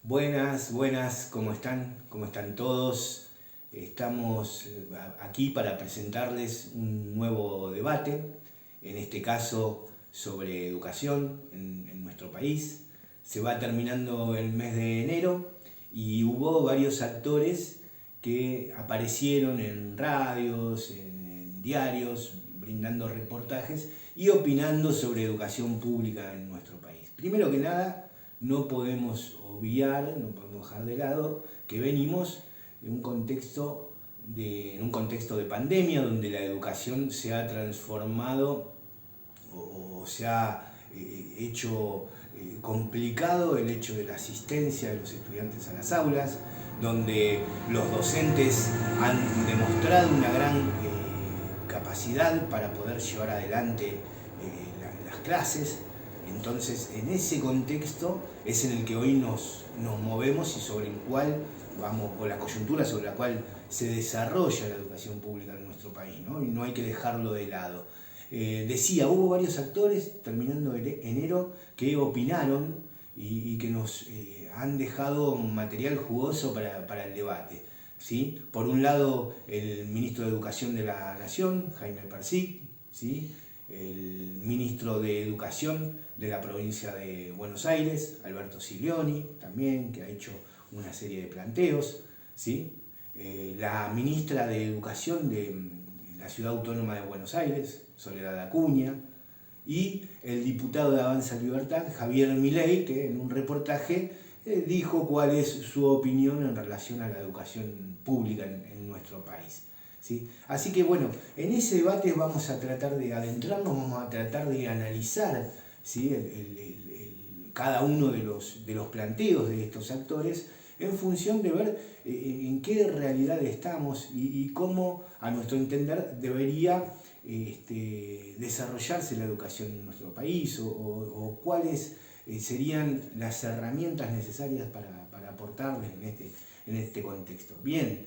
Buenas, buenas, ¿cómo están? ¿Cómo están todos? Estamos aquí para presentarles un nuevo debate, en este caso sobre educación en nuestro país. Se va terminando el mes de enero y hubo varios actores que aparecieron en radios, en diarios, brindando reportajes y opinando sobre educación pública en nuestro país. Primero que nada, no podemos obviar, no podemos dejar de lado que venimos en un contexto de pandemia donde la educación se ha transformado o se ha hecho complicado el hecho de la asistencia de los estudiantes a las aulas, donde los docentes han demostrado una gran capacidad para poder llevar adelante las clases. Entonces, en ese contexto es en el que hoy nos movemos y sobre el cual vamos, o la coyuntura sobre la cual se desarrolla la educación pública en nuestro país, ¿no? Y no hay que dejarlo de lado. Decía, hubo varios actores, terminando enero, que opinaron y que nos han dejado material jugoso para el debate, ¿sí? Por un lado, el ministro de Educación de la Nación, Jaime Persic, ¿sí? El ministro de Educación de la provincia de Buenos Aires, Alberto Silioni, también, que ha hecho una serie de planteos, ¿sí? La ministra de Educación de la Ciudad Autónoma de Buenos Aires, Soledad Acuña, y el diputado de Avanza Libertad, Javier Milei, que en un reportaje dijo cuál es su opinión en relación a la educación pública en nuestro país, ¿sí? Así que bueno, en ese debate vamos a tratar de adentrarnos, vamos a tratar de analizar, ¿sí? Cada uno de los planteos de estos actores en función de ver en qué realidad estamos y cómo, a nuestro entender, debería desarrollarse la educación en nuestro país o cuáles serían las herramientas necesarias para aportarles en este contexto. Bien,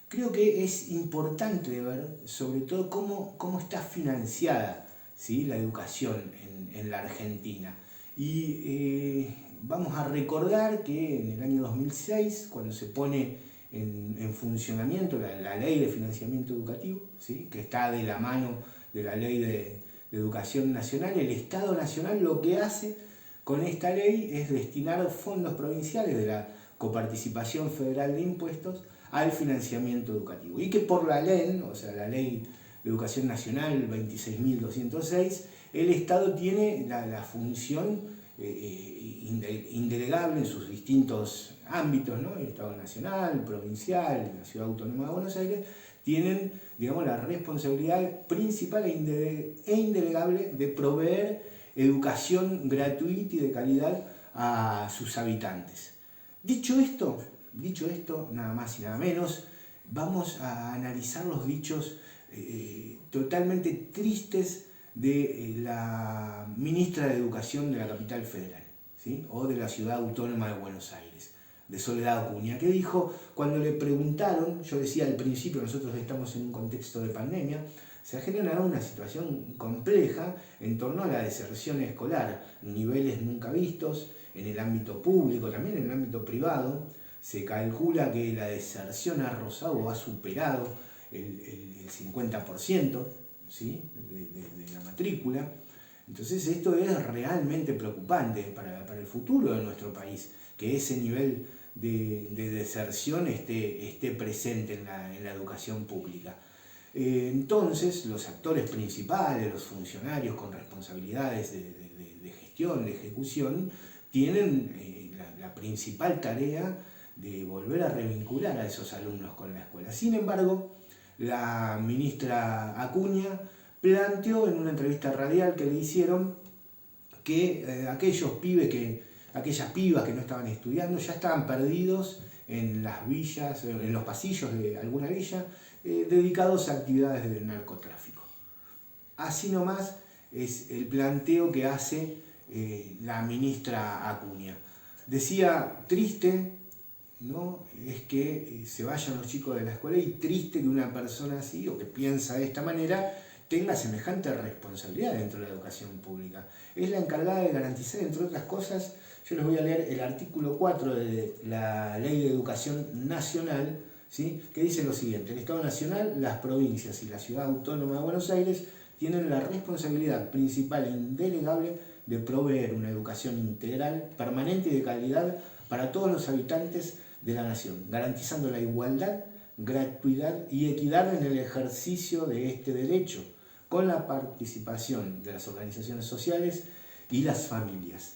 creo que es importante ver sobre todo cómo está financiada, ¿sí? La educación en la Argentina. Y vamos a recordar que en el año 2006, cuando se pone en funcionamiento la ley de financiamiento educativo, ¿sí? Que está de la mano de la ley de educación nacional, el Estado Nacional lo que hace con esta ley es destinar fondos provinciales de la coparticipación federal de impuestos al financiamiento educativo. Y que por la ley, o sea, la ley de educación nacional 26.206, el Estado tiene la función indelegable en sus distintos ámbitos, ¿no? El Estado nacional, provincial, la Ciudad Autónoma de Buenos Aires, tienen, digamos, la responsabilidad principal e indelegable de proveer educación gratuita y de calidad a sus habitantes. Dicho esto, nada más y nada menos, vamos a analizar los dichos totalmente tristes de la ministra de Educación de la capital federal, ¿sí? O de la Ciudad Autónoma de Buenos Aires, de Soledad Acuña, que dijo, cuando le preguntaron, yo decía al principio, nosotros estamos en un contexto de pandemia, se ha generado una situación compleja en torno a la deserción escolar, niveles nunca vistos en el ámbito público, también en el ámbito privado. Se calcula que la deserción ha rozado o ha superado el 50%, ¿sí? de la matrícula. Entonces esto es realmente preocupante para el futuro de nuestro país, que ese nivel de deserción esté presente en la educación pública. Entonces los actores principales, los funcionarios con responsabilidades de gestión, de ejecución, tienen la principal tarea de volver a revincular a esos alumnos con la escuela. Sin embargo, la ministra Acuña planteó en una entrevista radial que le hicieron que aquellas pibas que no estaban estudiando ya estaban perdidos en las villas, en los pasillos de alguna villa, dedicados a actividades de narcotráfico. Así nomás es el planteo que hace la ministra Acuña. Decía, triste, ¿no? Es que se vayan los chicos de la escuela y triste que una persona así o que piensa de esta manera tenga semejante responsabilidad dentro de la educación pública. Es la encargada de garantizar, entre otras cosas, Yo les voy a leer el artículo 4 de la Ley de Educación Nacional, ¿sí? Que dice lo siguiente: el Estado Nacional, las provincias y la Ciudad Autónoma de Buenos Aires tienen la responsabilidad principal e indelegable de proveer una educación integral, permanente y de calidad para todos los habitantes de la nación, garantizando la igualdad, gratuidad y equidad en el ejercicio de este derecho, con la participación de las organizaciones sociales y las familias.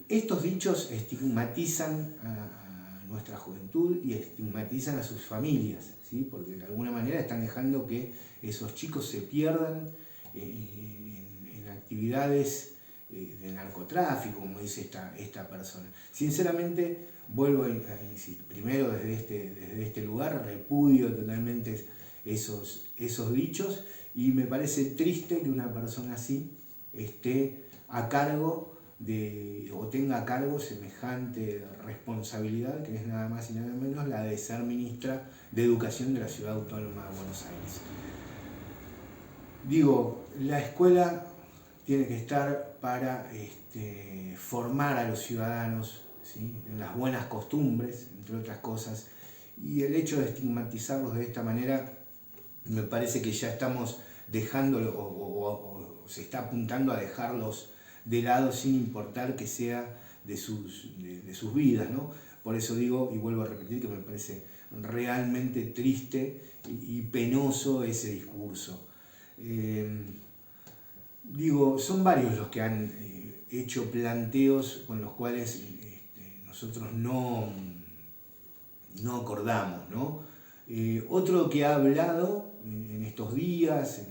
Estos dichos estigmatizan a nuestra juventud y estigmatizan a sus familias, ¿sí? Porque de alguna manera están dejando que esos chicos se pierdan en actividades de narcotráfico, como dice esta persona. Sinceramente, vuelvo a insistir, primero desde este lugar repudio totalmente esos dichos, y me parece triste que una persona así esté a cargo o tenga a cargo semejante responsabilidad, que es nada más y nada menos la de ser ministra de Educación de la Ciudad Autónoma de Buenos Aires. Digo, la escuela tiene que estar para formar a los ciudadanos, ¿sí? En las buenas costumbres, entre otras cosas, y el hecho de estigmatizarlos de esta manera me parece que ya estamos dejándolo o se está apuntando a dejarlos de lado sin importar que sea de sus vidas, ¿no? Por eso digo, y vuelvo a repetir, que me parece realmente triste y penoso ese discurso. Digo, son varios los que han hecho planteos con los cuales nosotros no acordamos, ¿no? Otro que ha hablado en estos días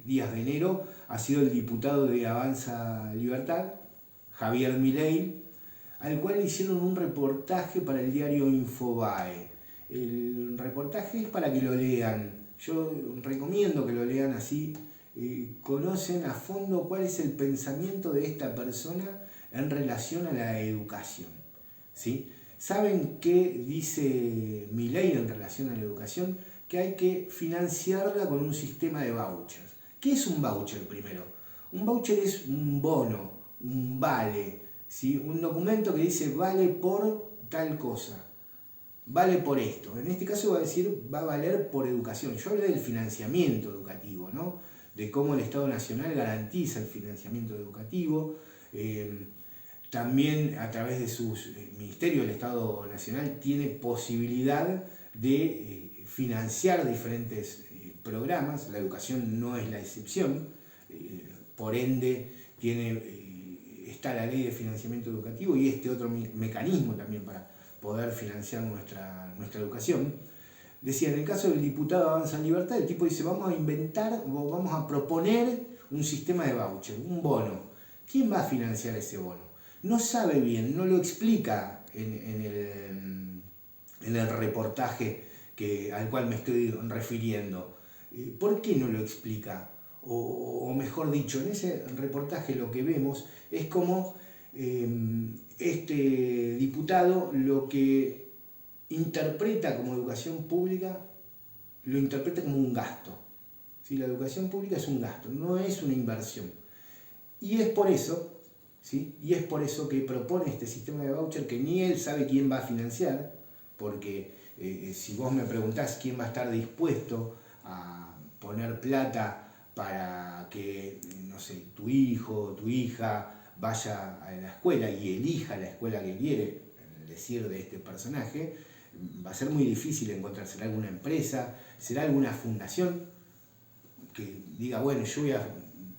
de enero, ha sido el diputado de Avanza Libertad, Javier Milei, al cual le hicieron un reportaje para el diario Infobae. El reportaje es para que lo lean. Yo recomiendo que lo lean, así conocen a fondo cuál es el pensamiento de esta persona en relación a la educación, ¿sí? ¿Saben qué dice Milei en relación a la educación? Que hay que financiarla con un sistema de vouchers. ¿Qué es un voucher primero? Un voucher es un bono, un vale, ¿sí? Un documento que dice vale por tal cosa, vale por esto. En este caso va a valer por educación. Yo hablé del financiamiento educativo, ¿no? De cómo el Estado Nacional garantiza el financiamiento educativo. También a través de sus ministerios, el Estado Nacional tiene posibilidad de financiar diferentes programas. La educación no es la excepción, por ende está la ley de financiamiento educativo y este otro mecanismo también para poder financiar nuestra educación. Decía, en el caso del diputado Avanza Libertad, el tipo dice, vamos a proponer un sistema de voucher, un bono. ¿Quién va a financiar ese bono? No sabe bien, no lo explica en el reportaje al cual me estoy refiriendo. ¿Por qué no lo explica? O mejor dicho, en ese reportaje lo que vemos es como este diputado lo que interpreta como educación pública, lo interpreta como un gasto. ¿Sí? La educación pública es un gasto, no es una inversión. Y es por eso, ¿sí? Que propone este sistema de voucher que ni él sabe quién va a financiar, porque si vos me preguntás quién va a estar dispuesto a poner plata para que, no sé, tu hijo o tu hija vaya a la escuela y elija la escuela que quiere, en el decir de este personaje, va a ser muy difícil encontrar. ¿Será alguna empresa? ¿Será alguna fundación que diga, bueno, yo voy a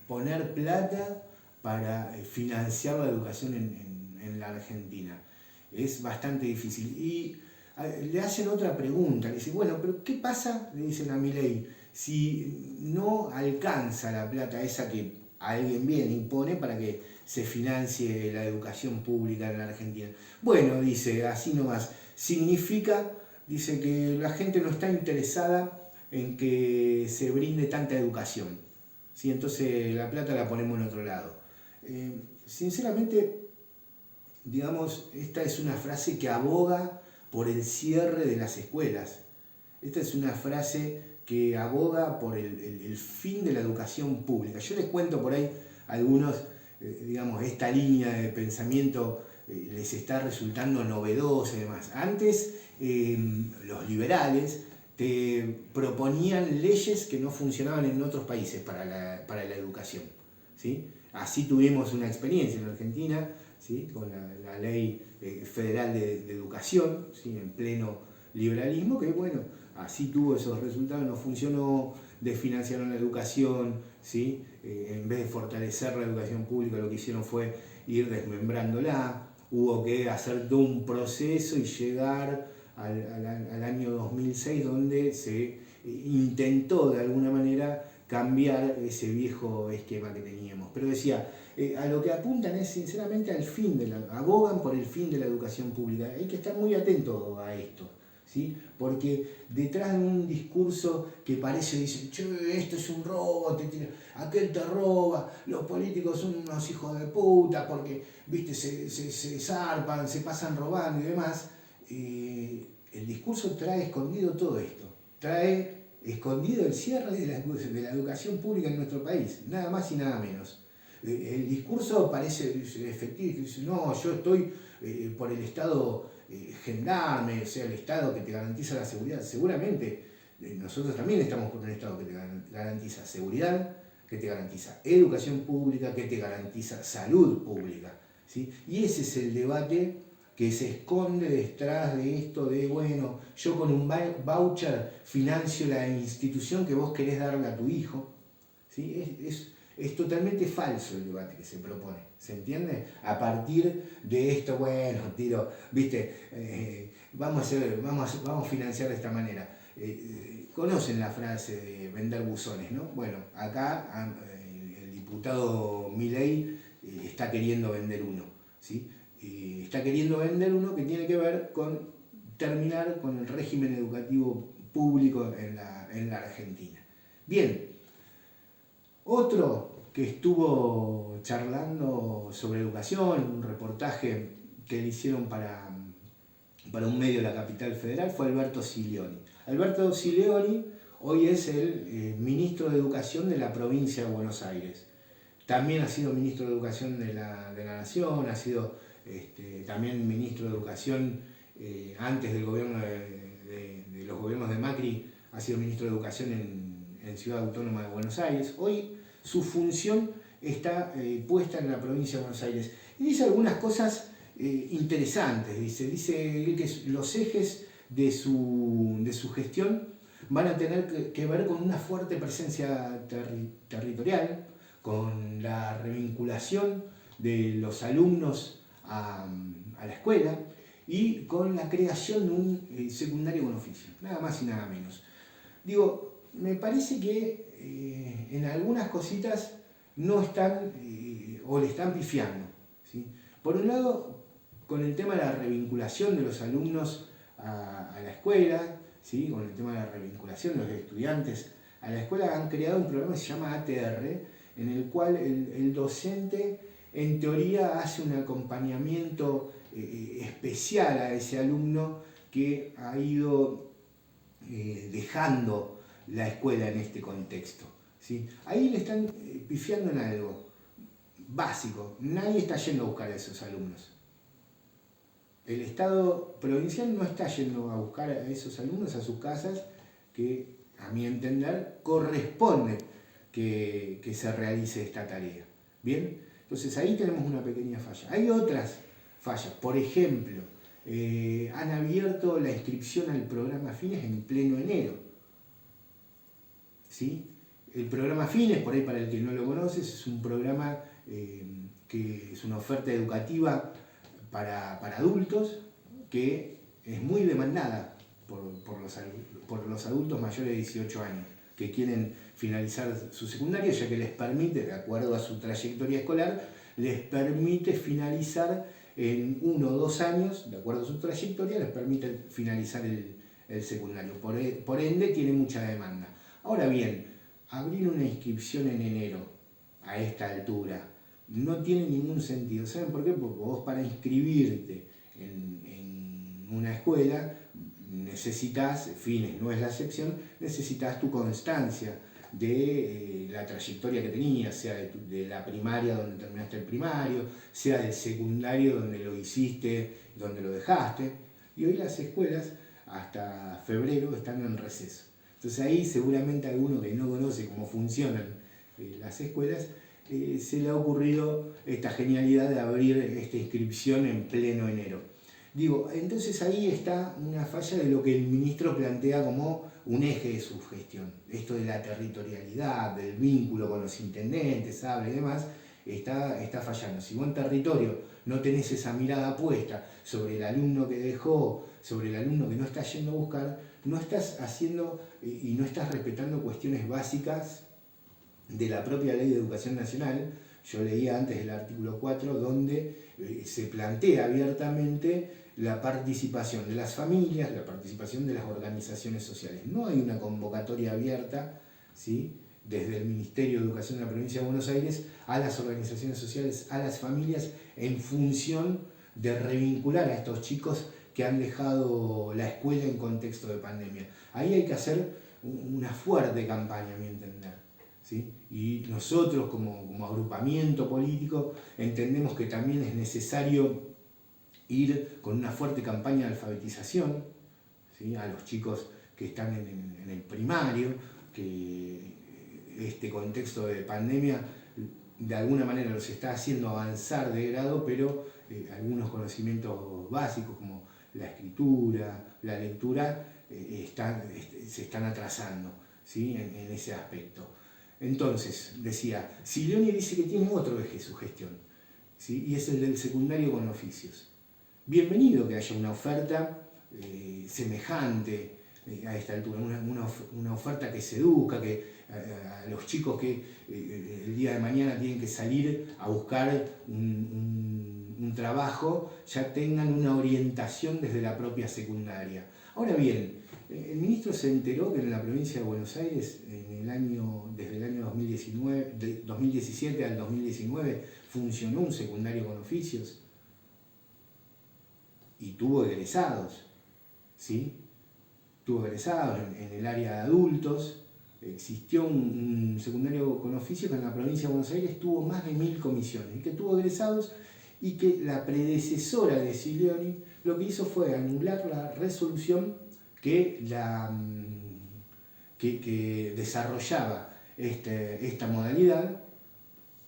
poner plata para financiar la educación en la Argentina? Es bastante difícil. Y le hacen otra pregunta, le dicen, bueno, pero ¿qué pasa? Le dicen a Milei, si no alcanza la plata esa que alguien viene y pone para que se financie la educación pública en la Argentina. Bueno, dice, así nomás, significa, dice, que la gente no está interesada en que se brinde tanta educación, ¿sí? Entonces la plata la ponemos en otro lado. Sinceramente, digamos, esta es una frase que aboga por el cierre de las escuelas. Esta es una frase que aboga por el fin de la educación pública. Yo les cuento por ahí algunos digamos, esta línea de pensamiento les está resultando novedosa y demás. Antes, los liberales te proponían leyes que no funcionaban en otros países para la educación, ¿sí? Así tuvimos una experiencia en Argentina, ¿sí? Con la ley federal de educación, ¿sí? En pleno liberalismo, que bueno, así tuvo esos resultados, no funcionó, desfinanciaron la educación, ¿sí? En vez de fortalecer la educación pública, lo que hicieron fue ir desmembrándola, hubo que hacer todo un proceso y llegar al año 2006, donde se intentó de alguna manera cambiar ese viejo esquema que teníamos. Pero decía, a lo que apuntan es sinceramente abogan por el fin de la educación pública. Hay que estar muy atento a esto, ¿sí? Porque detrás de un discurso que parece, dicen, che, esto es un robo, aquel te roba, los políticos son unos hijos de puta, porque, viste, se zarpan, se pasan robando y demás. El discurso trae escondido todo esto, trae escondido el cierre de la educación pública en nuestro país, nada más y nada menos. El discurso parece efectivo, dice, no, yo estoy por el Estado gendarme, o sea, el Estado que te garantiza la seguridad. Seguramente nosotros también estamos por un Estado que te garantiza seguridad, que te garantiza educación pública, que te garantiza salud pública, ¿sí? Y ese es el debate que se esconde detrás de esto de, bueno, yo con un voucher financio la institución que vos querés darle a tu hijo, ¿sí? Es totalmente falso el debate que se propone, ¿se entiende? A partir de esto, bueno, viste, vamos a financiar de esta manera. Conocen la frase de vender buzones, ¿no? Bueno, acá el diputado Milei está queriendo vender uno, ¿sí? Está queriendo vender uno que tiene que ver con terminar con el régimen educativo público en la Argentina. Bien, otro que estuvo charlando sobre educación, un reportaje que le hicieron para un medio de la capital federal, fue Alberto Siglioni. Alberto Siglioni hoy es el ministro de Educación de la provincia de Buenos Aires. También ha sido ministro de Educación de la Nación, ha sido también ministro de Educación antes del gobierno de los gobiernos de Macri, ha sido ministro de Educación en Ciudad Autónoma de Buenos Aires. Hoy su función está puesta en la provincia de Buenos Aires. Y dice algunas cosas interesantes. Dice que los ejes de su gestión van a tener que ver con una fuerte presencia territorial, con la revinculación de los alumnos a la escuela y con la creación de un secundario con oficio, nada más y nada menos. Digo, me parece que en algunas cositas no están o le están pifiando, ¿sí? Por un lado, con el tema de la revinculación de los alumnos a la escuela, ¿sí? Con el tema de la revinculación de los estudiantes a la escuela, han creado un programa que se llama ATR, en el cual el docente en teoría hace un acompañamiento especial a ese alumno que ha ido dejando la escuela en este contexto, ¿sí? Ahí le están pifiando en algo básico, nadie está yendo a buscar a esos alumnos. El Estado provincial no está yendo a buscar a esos alumnos a sus casas, que a mi entender corresponde que se realice esta tarea. ¿Bien? Entonces ahí tenemos una pequeña falla. Hay otras fallas. Por ejemplo, han abierto la inscripción al programa Fines en pleno enero, ¿sí? El programa Fines, por ahí para el que no lo conoces, es un programa que es una oferta educativa para adultos que es muy demandada por los adultos mayores de 18 años que quieren finalizar su secundaria, ya que les permite, de acuerdo a su trayectoria escolar, les permite finalizar en 1 o 2 años, de acuerdo a su trayectoria, les permite finalizar el secundario. Por ende, tiene mucha demanda. Ahora bien, abrir una inscripción en enero a esta altura no tiene ningún sentido. ¿Saben por qué? Porque vos, para inscribirte en una escuela, necesitas, Fines no es la excepción, necesitas tu constancia de la trayectoria que tenías, sea de la primaria donde terminaste el primario, sea del secundario donde lo hiciste, donde lo dejaste. Y hoy las escuelas hasta febrero están en receso. Entonces ahí seguramente a alguno que no conoce cómo funcionan las escuelas, se le ha ocurrido esta genialidad de abrir esta inscripción en pleno enero. Digo, entonces ahí está una falla de lo que el ministro plantea como un eje de su gestión. Esto de la territorialidad, del vínculo con los intendentes, habla y demás, está fallando. Si vos en territorio no tenés esa mirada puesta sobre el alumno que dejó, sobre el alumno que no está yendo a buscar, no estás haciendo y no estás respetando cuestiones básicas de la propia Ley de Educación Nacional. Yo leía antes el artículo 4, donde se plantea abiertamente la participación de las familias, la participación de las organizaciones sociales. No hay una convocatoria abierta, ¿sí?, desde el Ministerio de Educación de la Provincia de Buenos Aires a las organizaciones sociales, a las familias, en función de revincular a estos chicos que han dejado la escuela en contexto de pandemia. Ahí hay que hacer una fuerte campaña, a mi entender, ¿sí? Y nosotros como agrupamiento político entendemos que también es necesario ir con una fuerte campaña de alfabetización, ¿sí?, a los chicos que están en el primario, que este contexto de pandemia de alguna manera los está haciendo avanzar de grado, pero algunos conocimientos básicos como la escritura, la lectura, se están atrasando, ¿sí?, en ese aspecto. Entonces, decía, Silioni dice que tiene otro eje su gestión, ¿sí?, y es el del secundario con oficios. Bienvenido que haya una oferta semejante a esta altura, una oferta que seduzca, que a los chicos que el día de mañana tienen que salir a buscar un trabajo, ya tengan una orientación desde la propia secundaria. Ahora bien, el ministro se enteró que en la provincia de Buenos Aires, desde el año 2017 al 2019, funcionó un secundario con oficios y tuvo egresados, ¿sí? Tuvo egresados en el área de adultos. Existió un secundario con oficios que en la provincia de Buenos Aires tuvo más de 1000 comisiones y que tuvo egresados, y que la predecesora de Silioni lo que hizo fue anular la resolución que desarrollaba esta modalidad,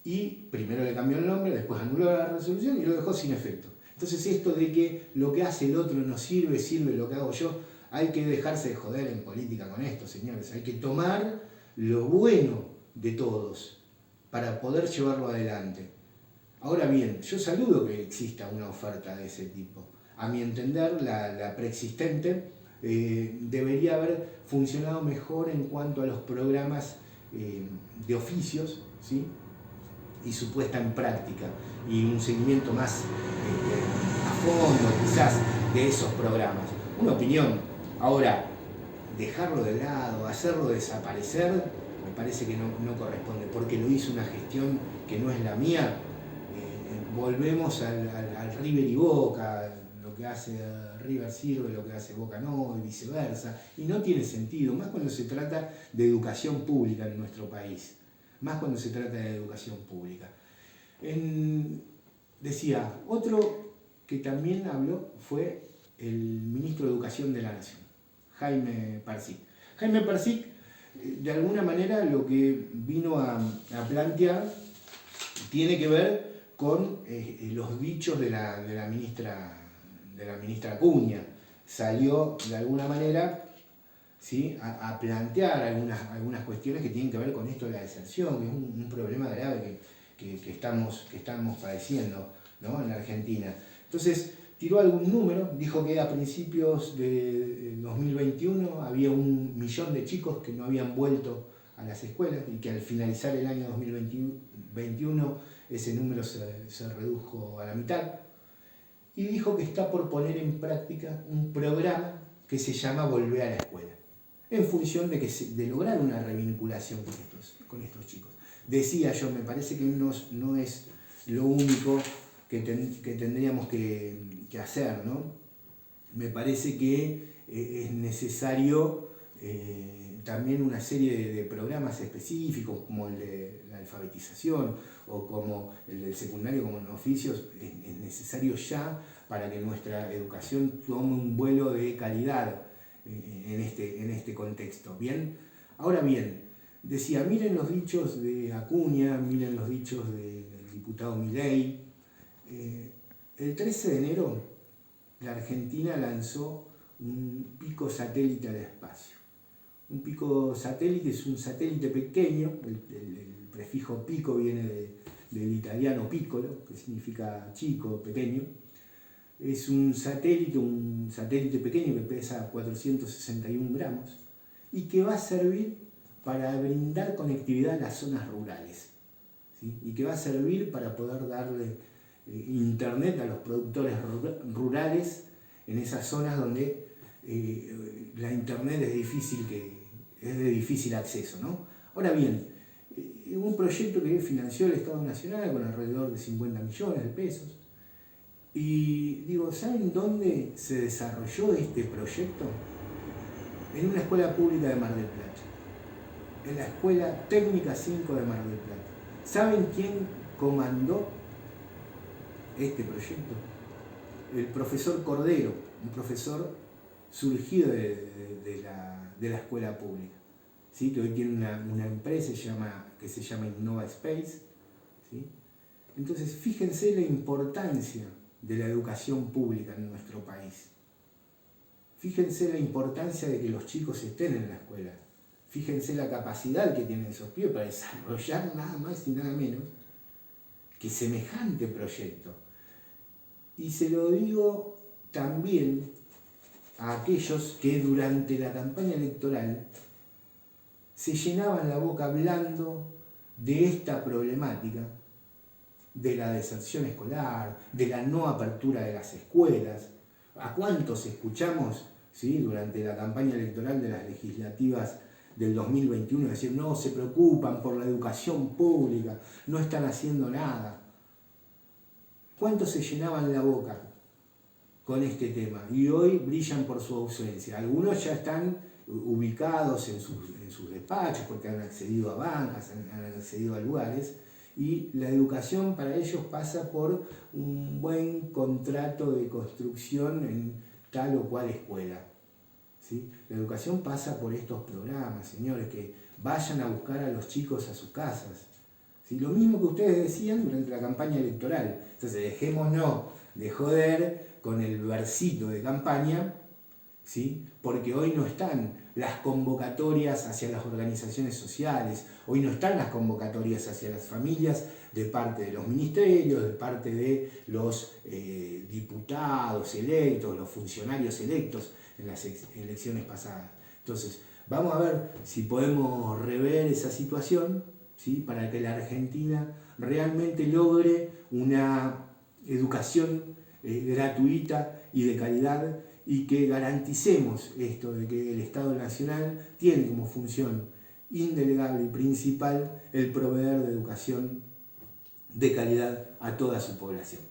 y primero le cambió el nombre, después anuló la resolución y lo dejó sin efecto. Entonces esto de que lo que hace el otro no sirve, sirve lo que hago yo, hay que dejarse de joder en política con esto, señores. Hay que tomar lo bueno de todos para poder llevarlo adelante. Ahora bien, yo saludo que exista una oferta de ese tipo. A mi entender, la preexistente debería haber funcionado mejor en cuanto a los programas de oficios, ¿sí?, y su puesta en práctica, y un seguimiento más a fondo quizás de esos programas. Una opinión. Ahora, dejarlo de lado, hacerlo desaparecer, me parece que no corresponde, porque lo hizo una gestión que no es la mía. Volvemos al River y Boca, lo que hace River sirve, lo que hace Boca no, y viceversa, y no tiene sentido, más cuando se trata de educación pública en nuestro país, más cuando se trata de educación pública. Decía, otro que también habló fue el ministro de Educación de la Nación, Jaime Parsic. Jaime Parsic, de alguna manera, lo que vino a plantear tiene que ver con los dichos de la ministra Acuña. Salió de alguna manera, ¿sí?, a plantear algunas cuestiones que tienen que ver con esto de la deserción, que es un problema grave que estamos padeciendo, ¿no?, en la Argentina. Entonces, tiró algún número, dijo que a principios de 2021 había 1 millón de chicos que no habían vuelto a las escuelas, y que al finalizar el año 2021 ese número se redujo a la mitad. Y dijo que está por poner en práctica un programa que se llama Volver a la Escuela, en función de lograr una revinculación con estos chicos. Decía yo, me parece que no es lo único que tendríamos que hacer, ¿no? Me parece que es necesario también una serie de programas específicos como el de la alfabetización o como el del secundario como en oficios es necesario ya para que nuestra educación tome un vuelo de calidad en este contexto. Bien, ahora bien, decía, miren los dichos de Acuña, miren los dichos del diputado Milei. El 13 de enero la Argentina lanzó un pico satélite al espacio. Un pico satélite es un satélite pequeño, el prefijo pico viene del italiano piccolo, que significa chico, pequeño. Es un satélite pequeño que pesa 461 gramos y que va a servir para brindar conectividad a las zonas rurales, ¿sí? Y que va a servir para poder darle internet a los productores rurales en esas zonas donde la internet es de difícil acceso, ¿no? Ahora bien, un proyecto que financió el Estado Nacional con alrededor de 50 millones de pesos. Y digo, ¿saben dónde se desarrolló este proyecto? En una escuela pública de Mar del Plata, en la Escuela Técnica 5 de Mar del Plata. ¿Saben quién comandó este proyecto? El profesor Cordero, un profesor surgido de la escuela pública, ¿sí? Que hoy tiene una empresa que se llama Innova Space, ¿sí? Entonces, fíjense la importancia de la educación pública en nuestro país. Fíjense la importancia de que los chicos estén en la escuela. Fíjense la capacidad que tienen esos pibes para desarrollar nada más y nada menos que semejante proyecto. Y se lo digo también a aquellos que durante la campaña electoral se llenaban la boca hablando de esta problemática, de la deserción escolar, de la no apertura de las escuelas. ¿A cuántos escuchamos, ¿sí?, durante la campaña electoral de las legislativas del 2021 decir, no, se preocupan por la educación pública, no están haciendo nada? ¿Cuántos se llenaban la boca con este tema? Y hoy brillan por su ausencia. Algunos ya están ubicados en sus despachos porque han accedido a bancas, han accedido a lugares, y la educación para ellos pasa por un buen contrato de construcción en tal o cual escuela, ¿sí? La educación pasa por estos programas, señores, que vayan a buscar a los chicos a sus casas, ¿sí? Lo mismo que ustedes decían durante la campaña electoral. Entonces dejémonos de joder con el versito de campaña, ¿sí? Porque hoy no están las convocatorias hacia las organizaciones sociales, hoy no están las convocatorias hacia las familias de parte de los ministerios, de parte de los diputados electos, los funcionarios electos en las elecciones pasadas. Entonces, vamos a ver si podemos rever esa situación, ¿sí?, para que la Argentina realmente logre una educación gratuita y de calidad, y que garanticemos esto de que el Estado Nacional tiene como función indelegable y principal el proveer de educación de calidad a toda su población.